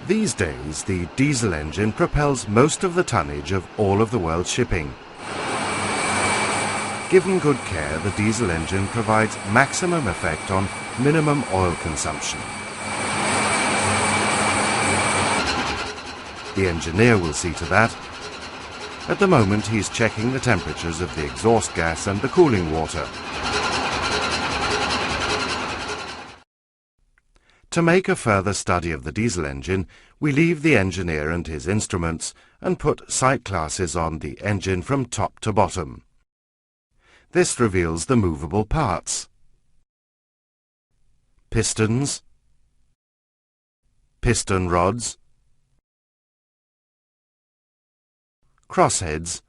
These days, the diesel engine propels most of the tonnage of all of the world's shipping. Given good care, the diesel engine provides maximum effect on minimum oil consumption. The engineer will see to that. At the moment, he's checking the temperatures of the exhaust gas and the cooling water. To make a further study of the diesel engine, we leave the engineer and his instruments and put sight glasses on the engine from top to bottom. This reveals the movable parts: pistons, piston rods, crossheads,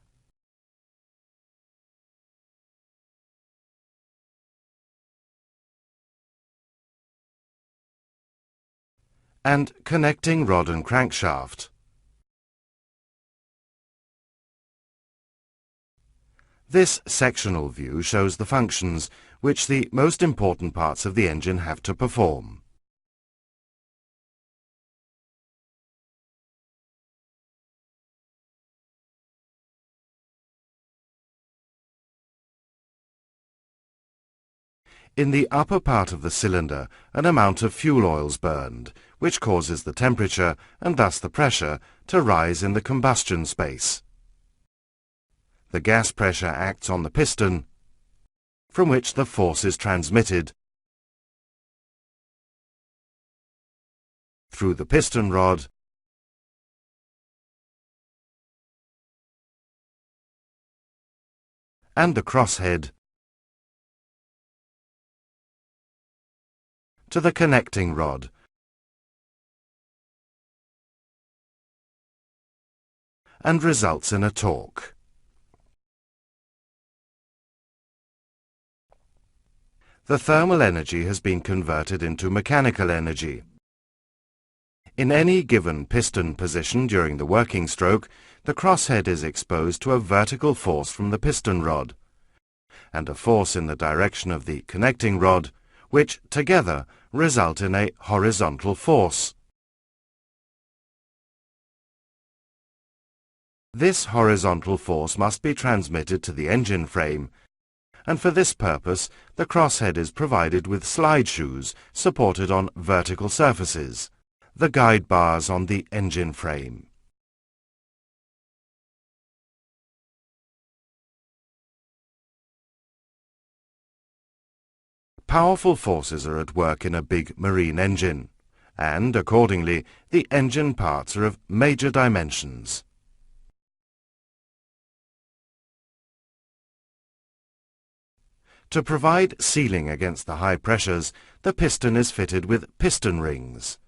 and connecting rod and crankshaft. This sectional view shows the functions which the most important parts of the engine have to perform. In the upper part of the cylinder, an amount of fuel oil is burned, which causes the temperature, and thus the pressure, to rise in the combustion space. The gas pressure acts on the piston, from which the force is transmitted through the piston rod and the crosshead to the connecting rod, and results in a torque. The thermal energy has been converted into mechanical energy. In any given piston position during the working stroke, the crosshead is exposed to a vertical force from the piston rod, and a force in the direction of the connecting rod, which together result in a horizontal force. This horizontal force must be transmitted to the engine frame, and for this purpose the crosshead is provided with slide shoes supported on vertical surfaces, the guide bars on the engine frame. Powerful forces are at work in a big marine engine, and accordingly the engine parts are of major dimensions. To provide sealing against the high pressures, the piston is fitted with piston rings.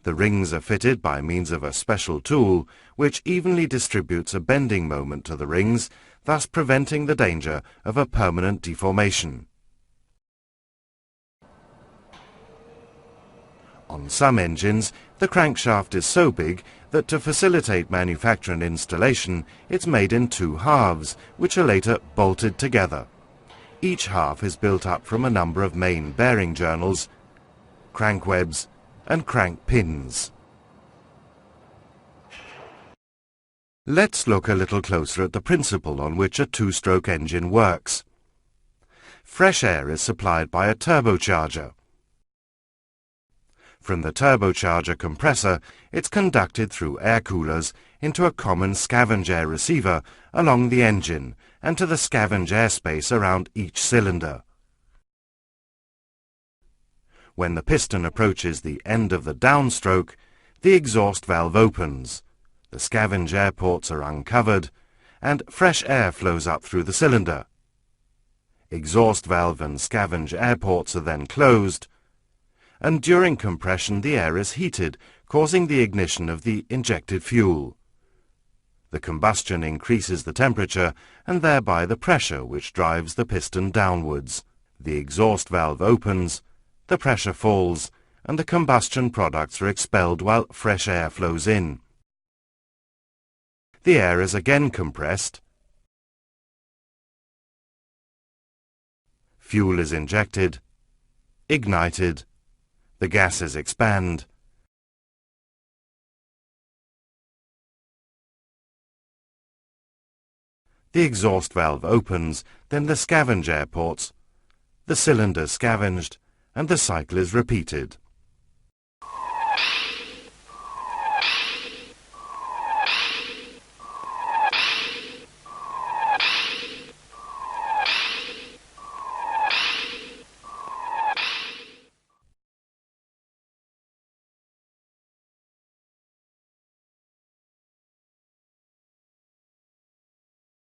The rings are fitted by means of a special tool which evenly distributes a bending moment to the rings, thus preventing the danger of a permanent deformation. On some engines, the crankshaft is so big that to facilitate manufacture and installation, it's made in two halves, which are later bolted together. Each half is built up from a number of main bearing journals, crank webs, and crank pins. Let's look a little closer at the principle on which a two-stroke engine works. Fresh air is supplied by a turbocharger. From the turbocharger compressor, it's conducted through air coolers into a common scavenge air receiver along the engine and to the scavenge air space around each cylinder. When the piston approaches the end of the downstroke, the exhaust valve opens, the scavenge air ports are uncovered, and fresh air flows up through the cylinder. Exhaust valve and scavenge air ports are then closed, and during compression the air is heated, causing the ignition of the injected fuel. The combustion increases the temperature and thereby the pressure, which drives the piston downwards. The exhaust valve opens, the pressure falls, and the combustion products are expelled while fresh air flows in. The air is again compressed, fuel is injected, ignited, the gases expand, the exhaust valve opens, then the scavenge air ports, the cylinder scavenged, and the cycle is repeated.